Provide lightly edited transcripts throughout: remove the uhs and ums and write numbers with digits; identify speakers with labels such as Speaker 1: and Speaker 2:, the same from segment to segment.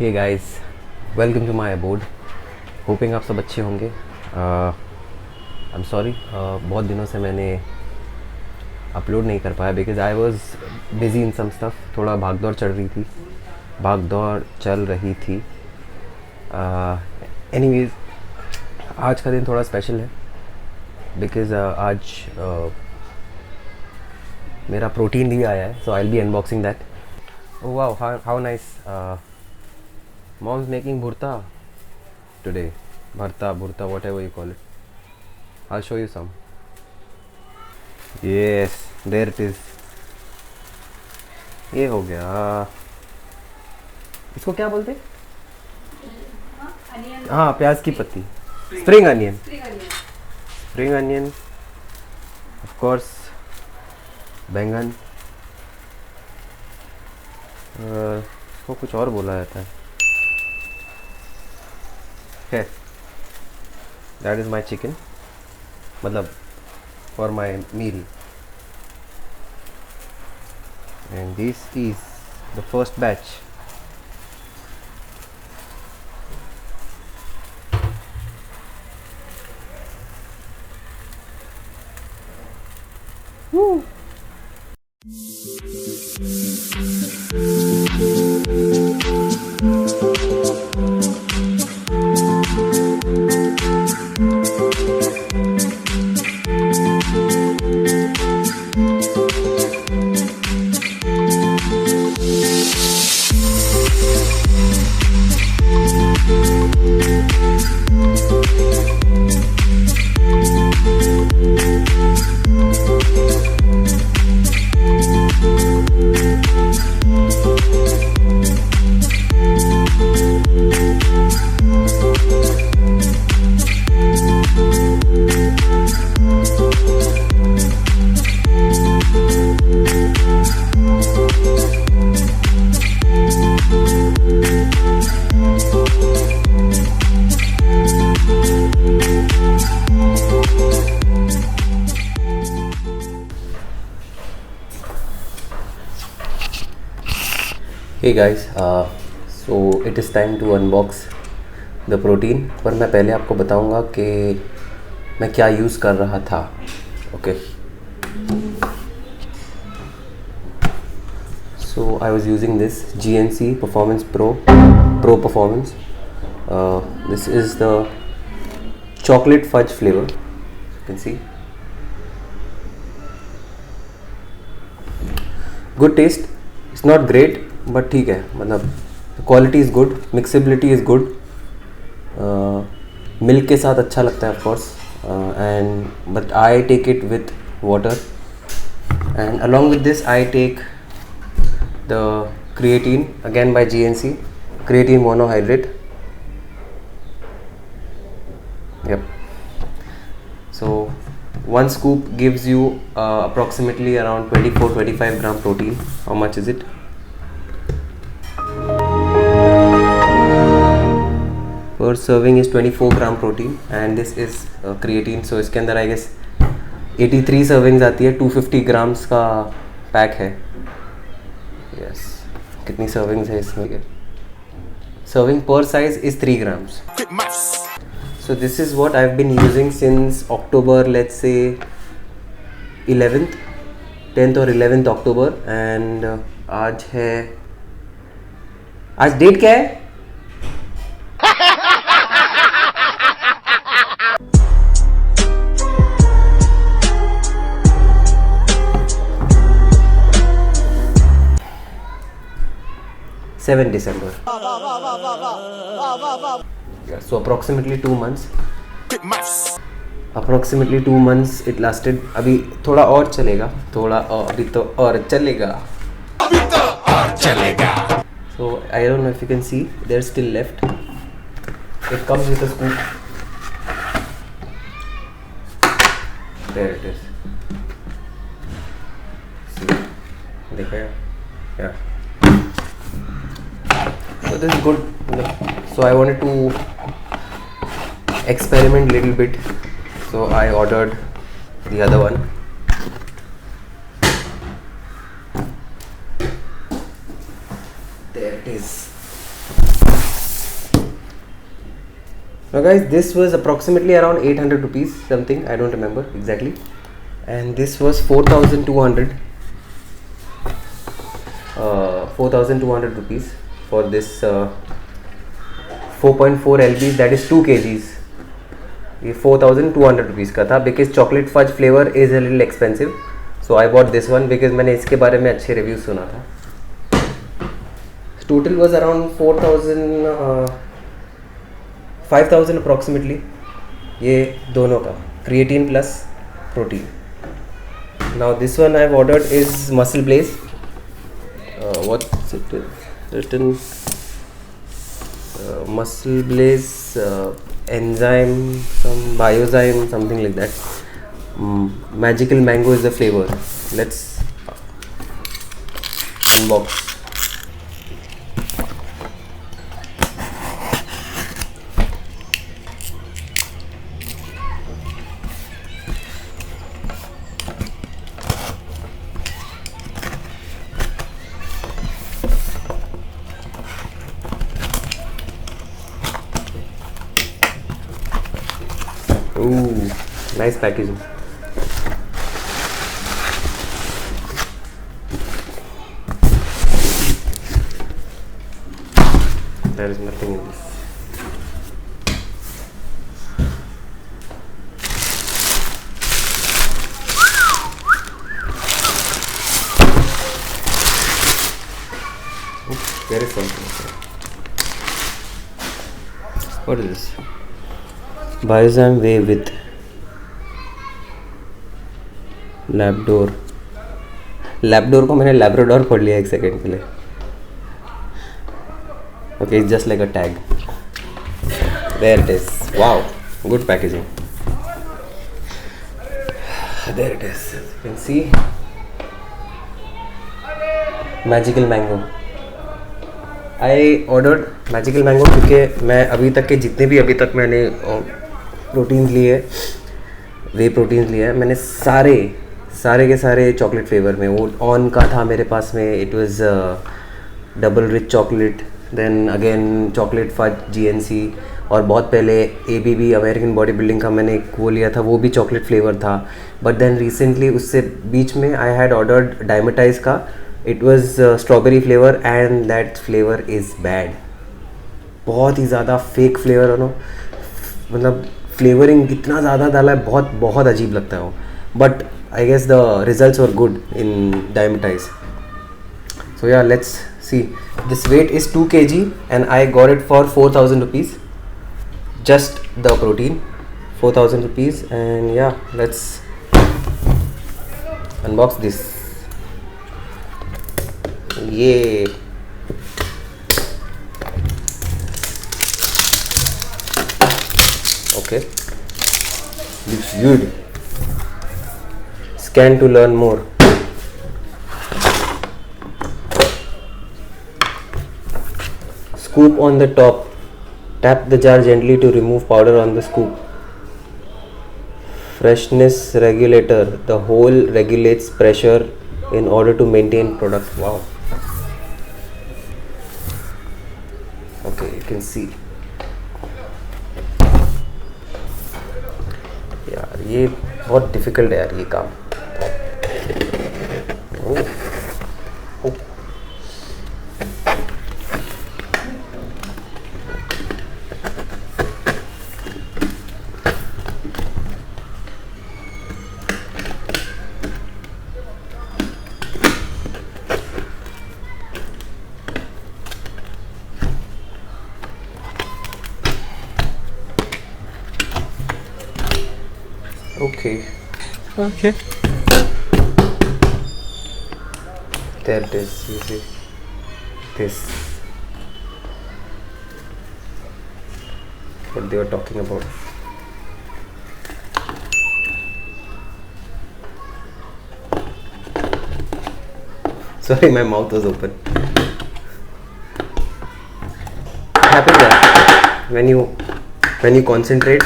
Speaker 1: Hey guys, welcome to my aboard. Hoping आप सब अच्छे होंगे। आई एम सॉरी, बहुत दिनों से मैंने अपलोड नहीं कर पाया because I was busy in some stuff. थोड़ा भागदौड़ चल रही थी। एनीवेज, आज का दिन थोड़ा स्पेशल है बिकॉज़ आज मेरा प्रोटीन भी आया है, so I will be unboxing that. Oh wow, how nice. Mom's making bhurta today. Bhurta, whatever you call it. I'll show you some. Yes, there it is. ये हो गया। इसको क्या बोलते हैं? हाँ, प्याज की पत्ती। Spring onion of course. बैंगन। इसको कुछ और बोला जाता है। है, दैट इज़ माई चिकन, मतलब for my meal. And this is the first batch. Hey guys, so it is time to unbox the protein। पर मैं पहले आपको बताऊंगा कि मैं क्या यूज़ कर रहा था। Okay, so I was using this GNC Performance Pro Performance। This is the chocolate fudge flavor, you can see। Good taste, it's not great but ठीक है, मतलब quality is good, mixability is good. Milk के साथ अच्छा लगता है of course, and but I take it with water and along with this I take the creatine again by GNC, creatine monohydrate. yep, so one scoop gives you approximately around 24-25 gram protein. How much is it? Per serving is 24 gram protein and this is creatine, so इसके अंदर I guess 83 servings आती है। 250 grams का pack है। yes, कितनी servings है इसमें? Serving per size is 3 grams. So this is what I've been using since October, let's say 10th or 11th October, and आज डेट क्या है? December 7th। Yeah, so approximately 2 months it lasted। अभी थोड़ा और चलेगा, अभी तो और चलेगा। So I don't know if you can see, there's still left। It comes with a scoop। There it is। See, देखा? Yeah। So this is good। So I wanted to experiment little bit, so I ordered the other one। There it is। Now guys, this was approximately around 800 rupees something, I don't remember exactly, and this was 4200 4,200 rupees for this 4.4 lbs, that is 2 kgs. ये 4,200 rupees का था because chocolate fudge flavour is a little expensive, so I bought this one because मैंने इसके बारे में अच्छे reviews सुना था. टोटल वॉज अराउंड 5,000 अप्रॉक्सीमेटली ये दोनों का, creatine plus protein. Now this one I have ordered is muscle blaze. What's it written? Muscle Blaze enzyme, some biozyme, something like that. Magical mango is the flavor. Let's unbox. Ooh, nice packaging. There is nothing in this. Oops, there is something. What is this? Biozyme Whey with Labdoor. Labdoor को मैंने Labrador पढ़ लिया एक second के लिए. Okay, it's just like a tag. There it is. Wow, good packaging. There it is. You can see magical mango. I ordered magical mango क्योंकि मैं अभी तक के जितने भी अभी तक मैंने प्रोटीन्स लिए, वे प्रोटीन्स लिए, मैंने सारे के सारे चॉकलेट फ्लेवर में. वो ऑन का था मेरे पास में, it was double rich chocolate, then again chocolate fudge GNC, और बहुत पहले ABB अमेरिकन बॉडी बिल्डिंग का मैंने एक वो लिया था, वो भी चॉकलेट फ्लेवर था. बट देन रिसेंटली उससे बीच में आई हैड ऑर्डर्ड डायमेटाइज का. It was strawberry flavour and that flavour is bad. बहुत ही ज़्यादा फेक फ्लेवर है ना, मतलब फ्लेवरिंग इतना ज़्यादा डाला है, बहुत बहुत अजीब लगता है वो. But I guess the results were good in Dymatize. So yeah, let's see. This weight is 2 kg and I got it for 4,000 rupees. Just the protein 4,000 rupees. And yeah, let's unbox this. ये okay, looks good. Scan to learn more. Scoop on the top. Tap the jar gently to remove powder on the scoop. Freshness regulator. The hole regulates pressure in order to maintain product. Wow. Okay, you can see. यार ये बहुत difficult है यार ये काम. Okay. There it is. You see this. What they were talking about. Sorry, my mouth was open. It happens that when you concentrate.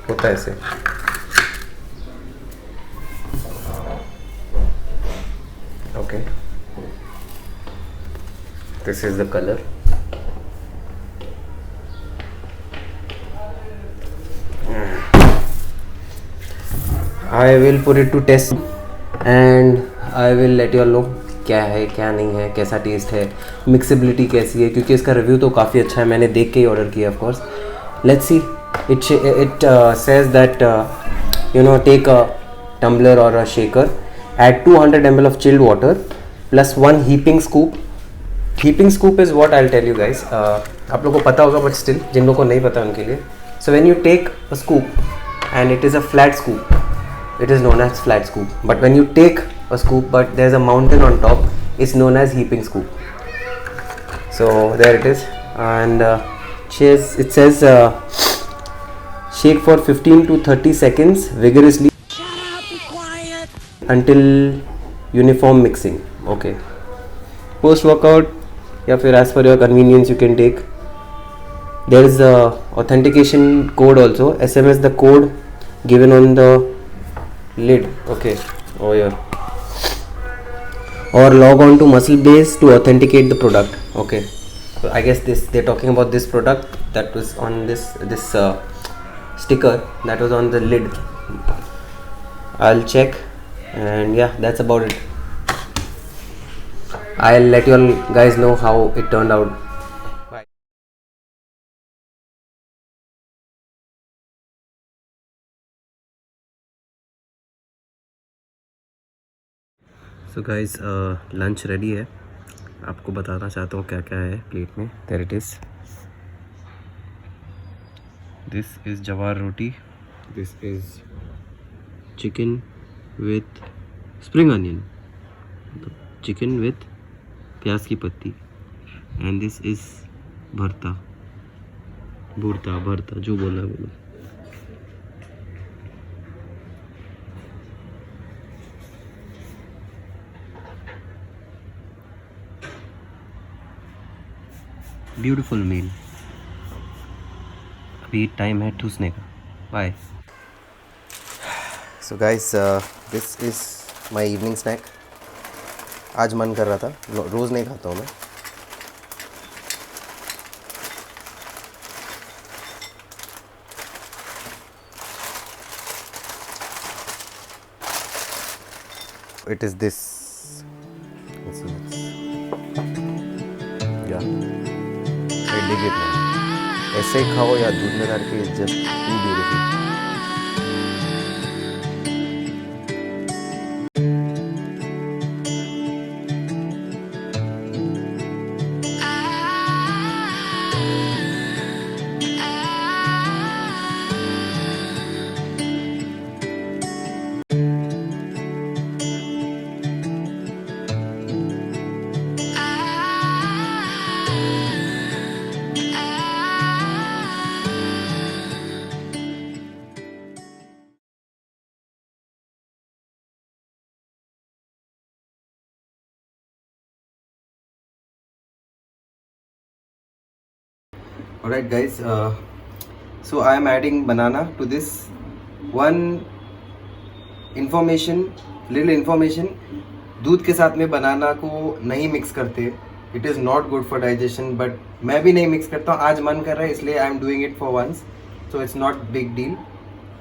Speaker 1: होता है ऐसे. Okay, This is the color. I will put it to test and I will let you all know क्या है क्या नहीं है, कैसा test है, मिक्सेबिलिटी कैसी है, क्योंकि इसका रिव्यू तो काफ़ी अच्छा है, मैंने देख के ही ऑर्डर किया of course. Let's see. It says that take a tumbler or a shaker, add 200 ml of chilled water plus one heaping scoop. Heaping scoop is what I'll tell you guys. आप लोगों को पता होगा but still जिन लोगों को नहीं पता उनके लिए. So when you take a scoop and it is a flat scoop, it is known as flat scoop. But when you take a scoop but there's a mountain on top, it's known as heaping scoop. So there it is. And it says shake for 15 to 30 seconds vigorously. Shut up, be quiet. Until uniform mixing. Okay. Post workout या फिर as per your convenience you can take. There is a authentication code also. SMS the code given on the lid. Okay. Oh yeah. Or log on to MuscleBase to authenticate the product. Okay. So I guess they're talking about this product that was on this sticker that was on the lid. I'll check and yeah, that's about it. I'll let you all guys know how it turned out. Bye. So guys, lunch ready है. आपको बताना चाहता हूँ क्या क्या है plate में. There it is. This is jawar roti. This is chicken with spring onion. Chicken with प्याज की पत्ती. And this is भरता जो बोलना है बोलो. Beautiful meal. अभी टाइम है ठूसने का. Bye. So guys, this is my evening snack. आज मन कर रहा था, रोज़ नहीं खाता हूँ मैं. It is this. या डिग इट. ऐसे ही खाओ या दूध में डाल के. Just too beautiful. Alright guys, so I am adding banana to this. One little information, दूध के साथ में बनाना को नहीं मिक्स करते. It is not good for digestion, but मैं भी नहीं मिक्स करता हूँ. आज मन कर रहा है इसलिए I am doing it for once. So it's not big deal.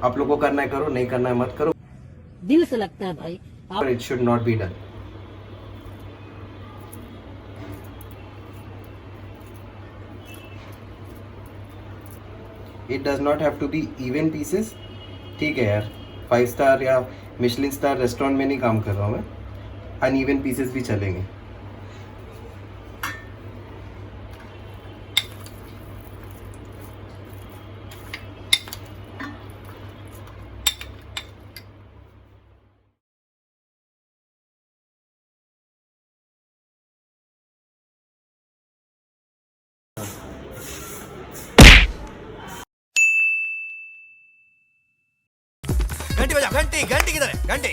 Speaker 1: आप लोगों को करना है करो, नहीं करना है मत करो.
Speaker 2: दिल से लगता है भाई.
Speaker 1: But it should not be done. It does not have to be even pieces. ठीक है यार, 5 स्टार या मिशलिन स्टार रेस्टोरेंट में नहीं काम कर रहा हूँ मैं. अनइवन पीसेस भी चलेंगे.
Speaker 3: घंटी बजा. घंटी किधर है? घंटी.